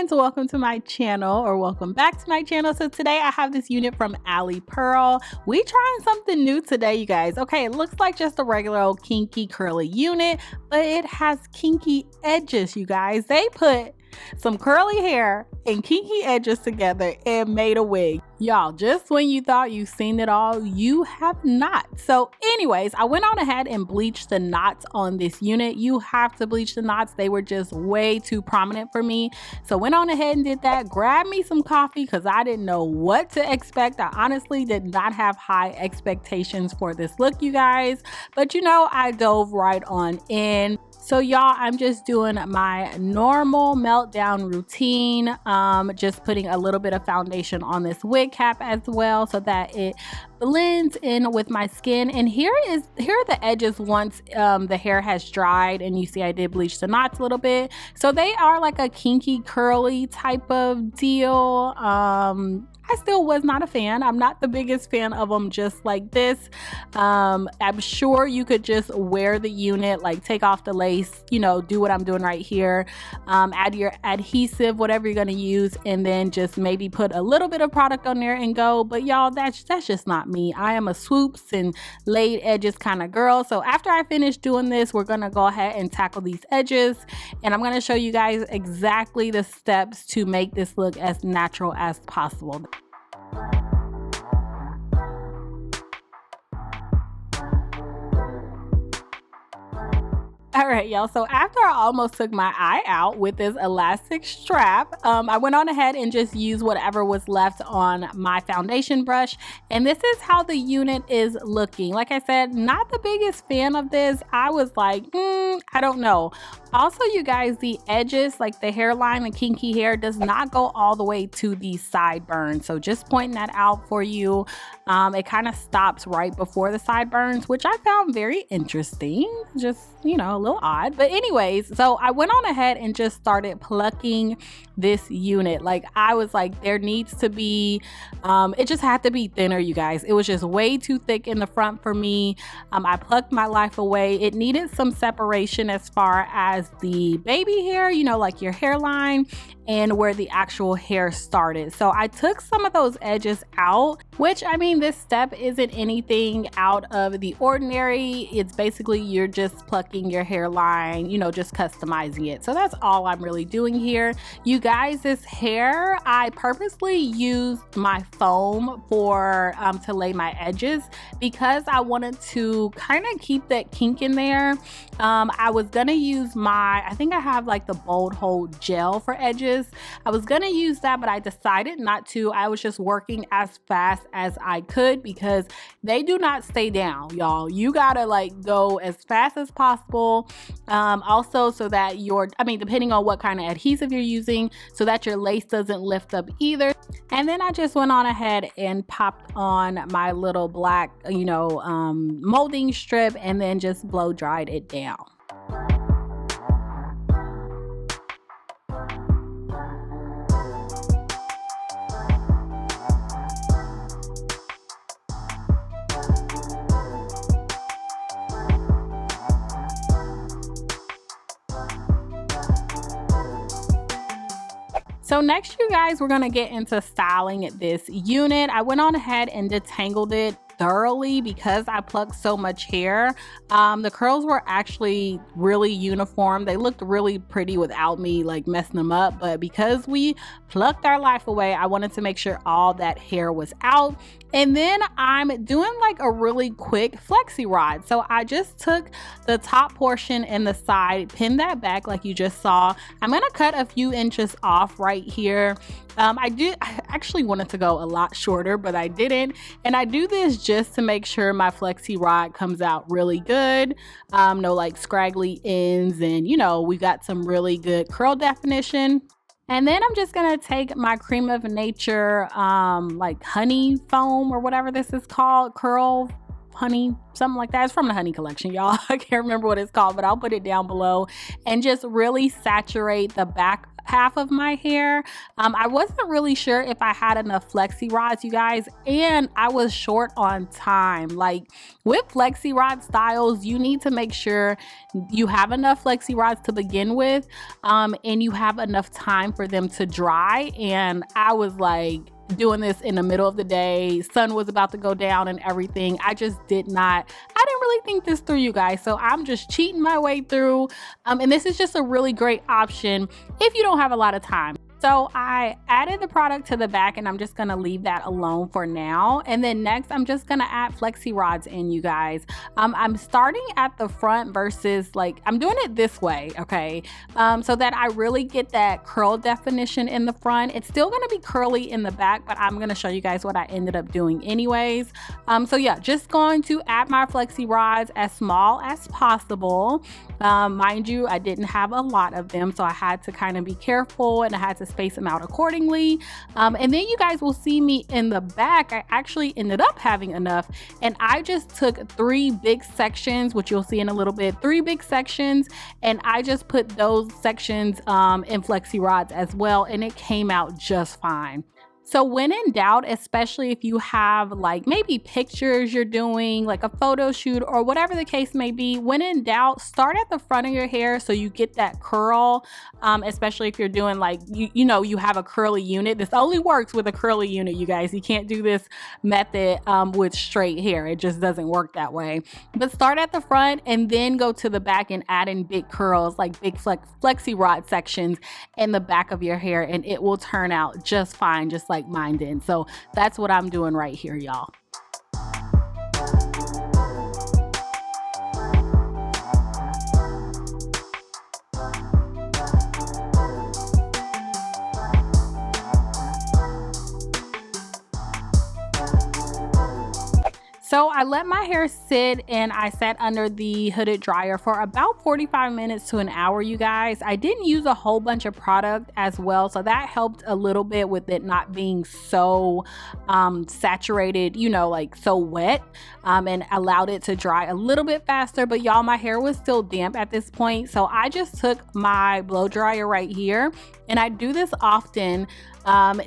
friends, welcome to my channel, or welcome back to my channel. So today I have this unit from Alipearl. We trying something new today, you guys. Okay, it looks like just a regular old kinky curly unit, but it has kinky edges, you guys. They put some curly hair and kinky edges together and made a wig. Y'all, just when you thought you've seen it all, you have not. So anyways, I went on ahead and bleached the knots on this unit. You have to bleach the knots. They were just way too prominent for me. So went on ahead and did that. Grabbed me some coffee because I didn't know what to expect. I honestly did not have high expectations for this look, you guys. But you know, I dove right on in. So y'all, I'm just doing my normal meltdown routine, just putting a little bit of foundation on this wig cap as well so that it blends in with my skin. And here are the edges once the hair has dried, and you see I did bleach the knots a little bit. So they are like a kinky curly type of deal. I still was not a fan. I'm not the biggest fan of them just like this. I'm sure you could just wear the unit, like take off the lace, you know, do what I'm doing right here. Add your adhesive, whatever you're gonna use, and then just maybe put a little bit of product on there and go. But y'all, that's just not me. I am a swoops and laid edges kind of girl. So after I finish doing this, we're gonna go ahead and tackle these edges, and I'm gonna show you guys exactly the steps to make this look as natural as possible. All right, y'all, so after I almost took my eye out with this elastic strap, I went on ahead and just used whatever was left on my foundation brush, and this is how the unit is looking. Like I said, not the biggest fan of this. I was like, I don't know. Also, you guys, the edges, like the hairline, the kinky hair, does not go all the way to the sideburns. So just pointing that out for you. It kind of stops right before the sideburns, which I found very interesting. Just, you know, a little odd. But anyways, so I went on ahead and just started plucking this unit. Like, I was like, there needs to be, it just had to be thinner, you guys. It was just way too thick in the front for me. I plucked my life away. It needed some separation as far as the baby hair, you know, like your hairline and where the actual hair started. So I took some of those edges out, which, I mean, this step isn't anything out of the ordinary. It's basically you're just plucking your hairline, you know, just customizing it. So that's all I'm really doing here. You guys, this hair, I purposely used my foam for to lay my edges because I wanted to kind of keep that kink in there. I was gonna use I think I have like the bold hold gel for edges. I was gonna use that, but I decided not to. I was just working as fast as I could because they do not stay down, y'all. You gotta like go as fast as possible. Also, so that depending on what kind of adhesive you're using, so that your lace doesn't lift up either. And then I just went on ahead and popped on my little black, you know, molding strip, and then just blow dried it down. So next, you guys, we're gonna get into styling this unit. I went on ahead and detangled it thoroughly because I plucked so much hair. The curls were actually really uniform. They looked really pretty without me like messing them up, but because we plucked our life away, I wanted to make sure all that hair was out. And then I'm doing like a really quick flexi rod. So I just took the top portion and the side, pinned that back like you just saw. I'm gonna cut a few inches off right here. I actually wanted to go a lot shorter, but I didn't. And I do this just to make sure my flexi rod comes out really good. No like scraggly ends, and you know, we got some really good curl definition. And then I'm just gonna take my Cream of Nature like honey foam or whatever this is called, curl honey, something like that. It's from the honey collection, y'all. I can't remember what it's called, but I'll put it down below, and just really saturate the back half of my hair. I wasn't really sure if I had enough flexi rods, you guys, and I was short on time. Like with flexi rod styles, you need to make sure you have enough flexi rods to begin with, and you have enough time for them to dry. And I was like doing this in the middle of the day, sun was about to go down and everything. I didn't really think this through, you guys. So I'm just cheating my way through, and this is just a really great option if you don't have a lot of time. So I added the product to the back, and I'm just gonna leave that alone for now. And then next, I'm just gonna add flexi rods in, you guys. I'm starting at the front versus like, I'm doing it this way, okay? So that I really get that curl definition in the front. It's still gonna be curly in the back, but I'm gonna show you guys what I ended up doing anyways. So yeah, just going to add my flexi rods as small as possible. Mind you, I didn't have a lot of them, so I had to kind of be careful, and I had to space them out accordingly. And then you guys will see me in the back. I actually ended up having enough, and I just took 3 big sections, which you'll see in a little bit, 3 big sections, and I just put those sections in flexi rods as well, and it came out just fine. So when in doubt, especially if you have like maybe pictures you're doing, like a photo shoot or whatever the case may be, when in doubt, start at the front of your hair so you get that curl, especially if you're doing like, you know, you have a curly unit. This only works with a curly unit, you guys. You can't do this method with straight hair. It just doesn't work that way. But start at the front and then go to the back and add in big curls, like big flexi rod sections in the back of your hair, and it will turn out just fine, just like mine did. So that's what I'm doing right here, y'all. So I let my hair sit, and I sat under the hooded dryer for about 45 minutes to an hour, you guys. I didn't use a whole bunch of product as well, so that helped a little bit with it not being so saturated, you know, like so wet, and allowed it to dry a little bit faster. But y'all, my hair was still damp at this point, so I just took my blow dryer right here, and I do this often,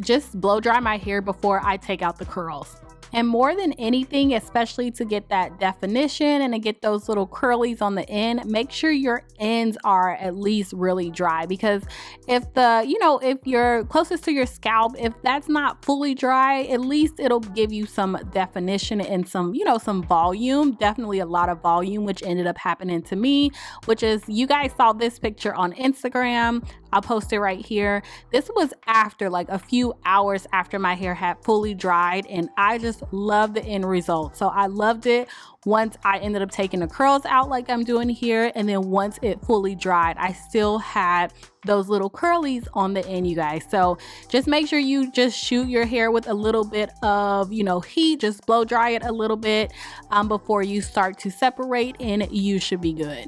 just blow dry my hair before I take out the curls. And more than anything, especially to get that definition and to get those little curlies on the end, make sure your ends are at least really dry, because if if you're closest to your scalp, if that's not fully dry, at least it'll give you some definition and some, some volume, definitely a lot of volume, which ended up happening to me, which is, you guys saw this picture on Instagram. I'll post it right here. This was after, like a few hours after my hair had fully dried, and I just love the end result. So I loved it once I ended up taking the curls out like I'm doing here, and then once it fully dried, I still had those little curlies on the end, you guys. So just make sure you just shoot your hair with a little bit of, heat. Just blow dry it a little bit before you start to separate, and you should be good.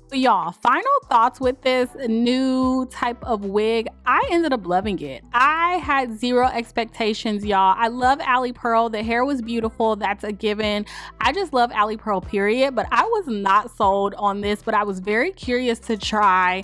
But y'all, final thoughts with this new type of wig. I ended up loving it. I had zero expectations, y'all. I love Alipearl. The hair was beautiful. That's a given. I just love Alipearl, period. But I was not sold on this, but I was very curious to try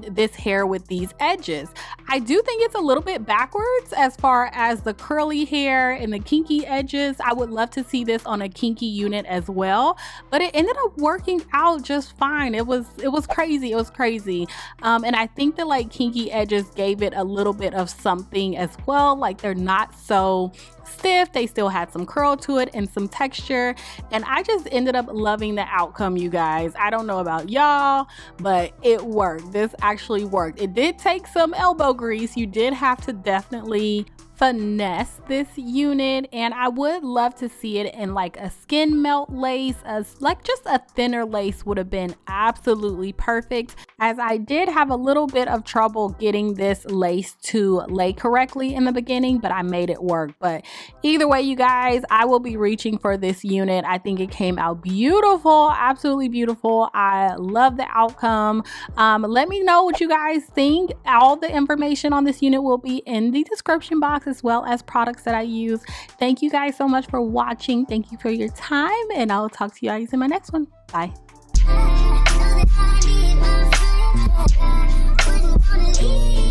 this hair with these edges. I do think it's a little bit backwards as far as the curly hair and the kinky edges. I would love to see this on a kinky unit as well, but it ended up working out just fine. It was crazy. It was crazy. And I think the like kinky edges gave it a little bit of something as well. Like they're not so stiff. They still had some curl to it and some texture. And I just ended up loving the outcome, you guys. I don't know about y'all, but it worked. This actually worked. It did take some elbow grease. You did have to definitely finesse this unit, and I would love to see it in like a skin melt lace, like just a thinner lace would have been absolutely perfect, as I did have a little bit of trouble getting this lace to lay correctly in the beginning, but I made it work. But either way, you guys, I will be reaching for this unit. I think it came out beautiful, absolutely beautiful. I love the outcome. Let me know what you guys think. All the information on this unit will be in the description box, as well as products that I use. Thank you guys so much for watching. Thank you for your time, and I'll talk to you guys in my next one. Bye. wanna leave.